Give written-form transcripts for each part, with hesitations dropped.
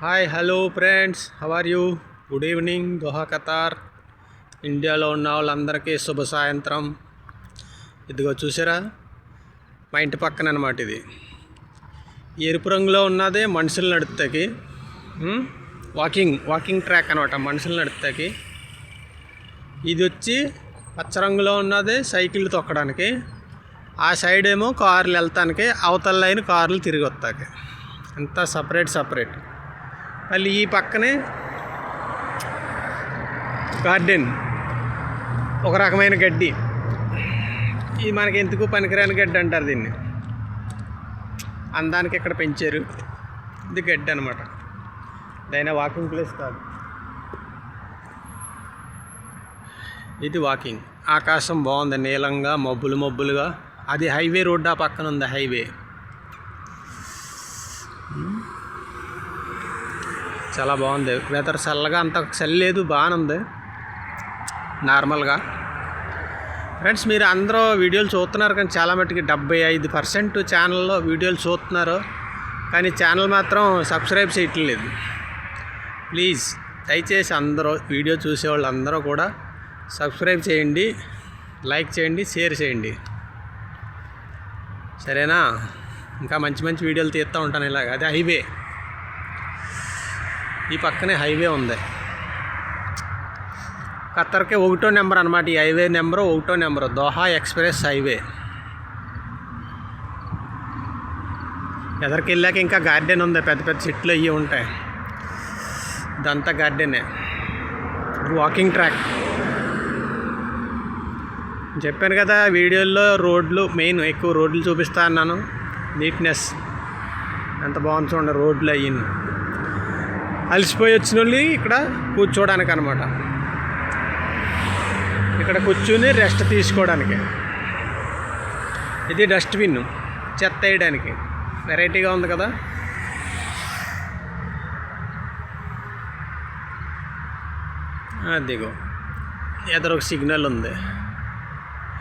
Hi hello friends, how are you? Good evening Doha Qatar. ఇండియాలో ఉన్న వాళ్ళందరికీ శుభ సాయంత్రం. ఇదిగో చూసారా, మా ఇంటి పక్కన అనమాట. ఇది ఎరుపు రంగులో ఉన్నదే మనుషులు నడుపుతాకి వాకింగ్ ట్రాక్ అనమాట, మనుషులు నడుపుతాకి. ఇది వచ్చి పచ్చ రంగులో ఉన్నదే సైకిల్ తొక్కడానికి. ఆ సైడ్ ఏమో కార్లు వెళ్తానికి, అవతల లైన్ కార్లు తిరిగి వస్తాకి. అంతా సపరేట్. మళ్ళీ ఈ పక్కనే గార్డెన్, ఒక రకమైన గడ్డి. ఇది మనకి ఎందుకు పనికిరాని గడ్డి అంటారు దీన్ని. అందానికి ఇక్కడ పెంచారు. ఇది గడ్డి అనమాట, దైనా వాకింగ్ ప్లేస్ కాదు. ఇది వాకింగ్. ఆకాశం బాగుంది, నీలంగా మబ్బులుగా. అది హైవే రోడ్డు, ఆ పక్కన ఉంది హైవే. చాలా బాగుంది. వెదర్ చల్లగా, అంత చల్లేదు, బాగానే ఉంది నార్మల్గా. ఫ్రెండ్స్, మీరు అందరూ వీడియోలు చూస్తున్నారు, కానీ చాలా మట్టుకి 75% ఛానల్లో వీడియోలు చూస్తున్నారు, కానీ ఛానల్ మాత్రం సబ్స్క్రైబ్ చేయట్లేదు. ప్లీజ్ దయచేసి అందరూ వీడియో చూసేవాళ్ళు అందరూ కూడా సబ్స్క్రైబ్ చేయండి, లైక్ చేయండి, షేర్ చేయండి, సరేనా? ఇంకా మంచి వీడియోలు తీస్తూ ఉంటాను ఇలాగ. అదే హైవే, ఈ పక్కనే హైవే ఉంది. ఖత్తర్కి 1వ నెంబర్ అనమాట. ఈ హైవే నెంబరు 1వ నెంబరు, దోహా ఎక్స్ప్రెస్ హైవే. ఎదరికి వెళ్ళాక ఇంకా గార్డెన్ ఉంది, పెద్ద చెట్లు అవి ఉంటాయి. ఇదంతా గార్డెనే. Walking track. చెప్పాను కదా వీడియోల్లో, రోడ్లు మెయిన్, ఎక్కువ రోడ్లు చూపిస్తా అన్నాను. నీట్నెస్ ఎంత బాగుంది చూడండి, రోడ్లు అయ్యింది. అలసిపోయి వచ్చిన వాళ్ళు ఇక్కడ కూర్చోడానికి అనమాట. ఇక్కడ కూర్చుని రెస్ట్ తీసుకోవడానికి. ఇది డస్ట్బిన్, చెత్త వేయడానికి. వెరైటీగా ఉంది కదా. అదిగో ఎదురొక సిగ్నల్ ఉంది.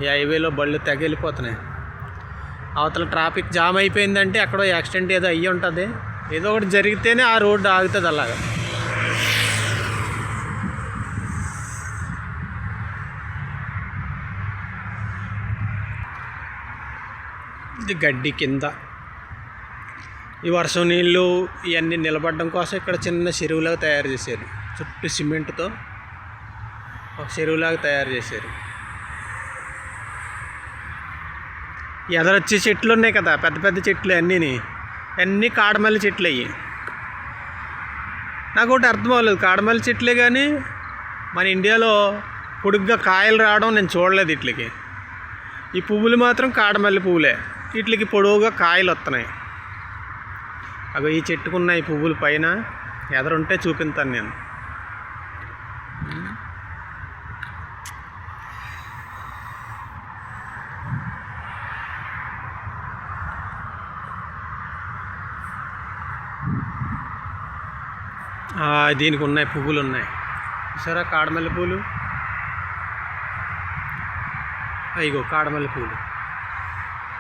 ఈ హైవేలో బళ్ళు తెగిలిపోతున్నాయి. అవతల ట్రాఫిక్ జామ్ అయిపోయిందంటే ఎక్కడో యాక్సిడెంట్ ఏదో అయ్యి ఉంటుంది. ఏదో ఒకటి జరిగితేనే ఆ రోడ్డు ఆగుతుంది అలాగా. ఇది గడ్డి కింద. ఈ వర్షం నీళ్ళు ఇవన్నీ నిలబడడం కోసం ఇక్కడ చిన్న చెరువులాగా తయారు చేశారు. చుట్టూ సిమెంట్తో ఒక చెరువులాగా తయారు చేశారు. ఎదరొచ్చే చెట్లు ఉన్నాయి కదా, పెద్ద చెట్లు అన్నీ కాడమల్లి చెట్లు అయ్యి. నాకు ఒకటి అర్థం అవ్వలేదు, కాడమల్లి చెట్లే కానీ మన ఇండియాలో పొడుగ్గా కాయలు రావడం నేను చూడలేదు వీటికి. ఈ పువ్వులు మాత్రం కాడమల్లి పువ్వులే, వీటికి పొడవుగా కాయలు వస్తున్నాయి. అవి ఈ చెట్టుకున్న ఈ పువ్వుల పైన ఎదరుంటే చూపిస్తాను నేను. దీనికి ఉన్నాయి, పువ్వులు ఉన్నాయి సరే, కాడమల్లి పూలు. అయ్యో కాడమల్లి పూలు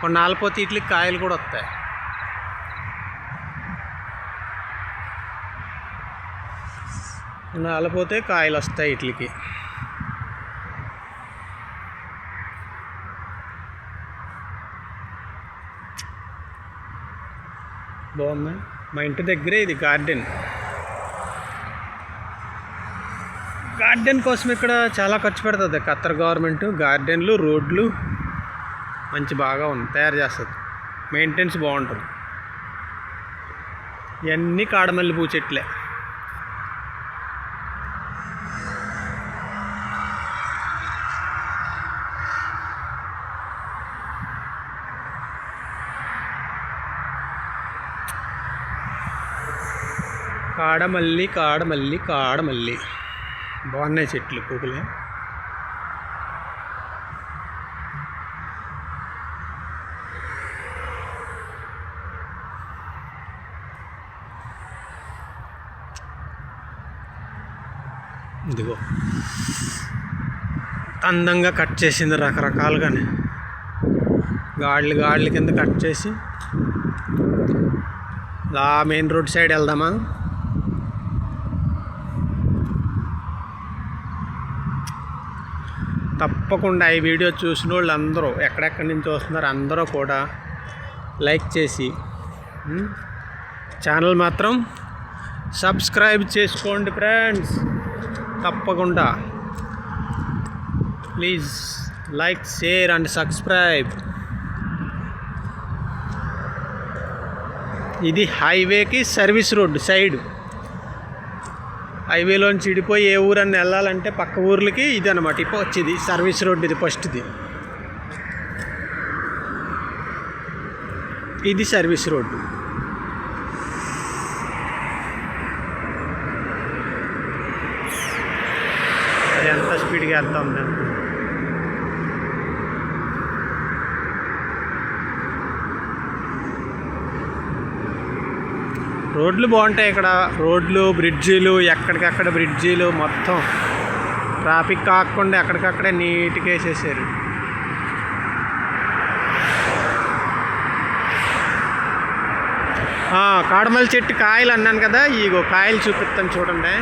కొన్ని ఆలిపోతే వీటికి కాయలు కూడా వస్తాయి. ఆలిపోతే కాయలు వస్తాయి వీటికి. బాగుంది. మా ఇంటి దగ్గరే ఇది గార్డెన్. గార్డెన్ కోసం ఇక్కడ చాలా ఖర్చు పెడుతుంది ఖత్తర్ గవర్నమెంట్. గార్డెన్లు, రోడ్లు బాగా ఉంది, తయారు చేస్తుంది. మెయింటెనెన్స్ బాగుంటుంది. ఇవన్నీ కాడమల్లి పూ చెట్లే. కాడమల్లి బాగున్నాయి చెట్లు, పువ్వులే. ఇదిగో అందంగా కట్ చేసింది రకరకాలుగానే. గాడ్ల కింద కట్ చేసి మెయిన్ రోడ్ సైడ్ వెళ్దామా? తప్పకుండా ఈ వీడియో చూసిన వాళ్ళు అందరూ ఎక్కడెక్కడి నుంచి వస్తున్నారు అందరూ కూడా లైక్ చేసి ఛానల్ మాత్రం సబ్స్క్రైబ్ చేసుకోండి ఫ్రెండ్స్. తప్పకుండా please like, share and subscribe. ఇది హైవేకి సర్వీస్ రోడ్డు సైడ్. హైవేలోంచి ఇడిపోయి ఏ ఊరన్నా వెళ్ళాలంటే పక్క ఊర్లకి ఇది అనమాట. ఇప్పుడు వచ్చేది సర్వీస్ రోడ్డు, ఇది ఫస్ట్ది. ఇది సర్వీస్ రోడ్డు. అది ఎంత స్పీడ్గా వెళ్తా ఉంది. రోడ్లు బాగుంటాయి ఇక్కడ. రోడ్లు, బ్రిడ్జీలు, ఎక్కడికక్కడ బ్రిడ్జీలు మొత్తం ట్రాఫిక్ కాకుండా ఎక్కడికక్కడే నీట్గా వేసేసారు. కాడమల్లి చెట్టు కాయలు అన్నాను కదా, ఇగో కాయలు చూపిస్తాను చూడండి.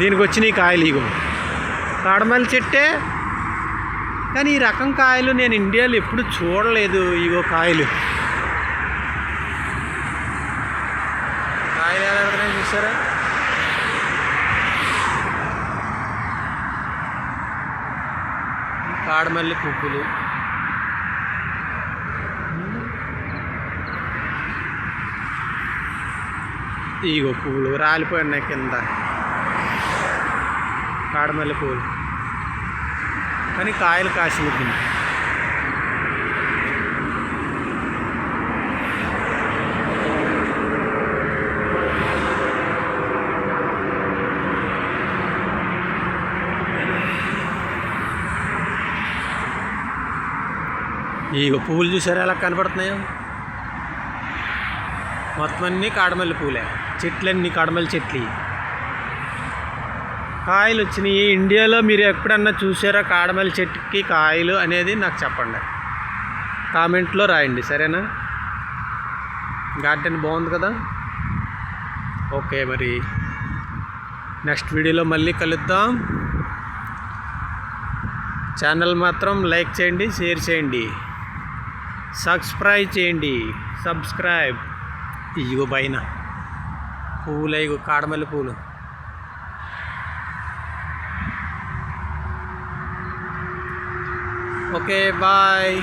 దీనికి వచ్చినాయి కాయలు. ఇగో కాడమల్లి చెట్టే, కానీ ఈ రకం కాయలు నేను ఇండియాలో ఎప్పుడు చూడలేదు. ఇగో కాయలు కాయలు ఎలా పెడుతున్నాయి చూసారా? కాడమల్లి పువ్వులు. ఇగో పువ్వులు రాలిపోయినాయి కింద, కాడమల్లి పువ్వులు, కానీ కాయలు కాసినట్టు. ఇగో పువ్వులు చూసారా ఎలా కనపడుతున్నాయో? మొత్తం అన్నీ కాడమల్లి పువ్వులే. చెట్లన్నీ కాడమల్లి చెట్లు. కాయలు వచ్చినాయి. ఇండియాలో మీరు ఎప్పుడన్నా చూసారా కాడమల్లి చెట్టుకి కాయలు అనేది నాకు చెప్పండి, కామెంట్లో రాయండి, సరేనా? గార్డెన్ బాగుంది కదా. ఓకే, మరి నెక్స్ట్ వీడియోలో మళ్ళీ కలుద్దాం. ఛానల్ మాత్రం లైక్ చేయండి, షేర్ చేయండి, సబ్స్క్రైబ్ చేయండి. సబ్స్క్రైబ్. ఇగో పైన పువ్వులు, ఇగో కాడమల్లి పువ్వులు. Okay, bye.